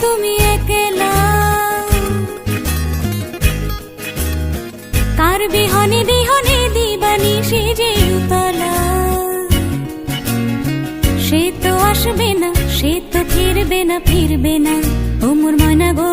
তুমি একলা, কার বিহনে বিহনে দিবানিশি যে উতলা। সে তো আসবে না, সে তো ফিরবে না, ফিরবে না ও মোর ময়না গো।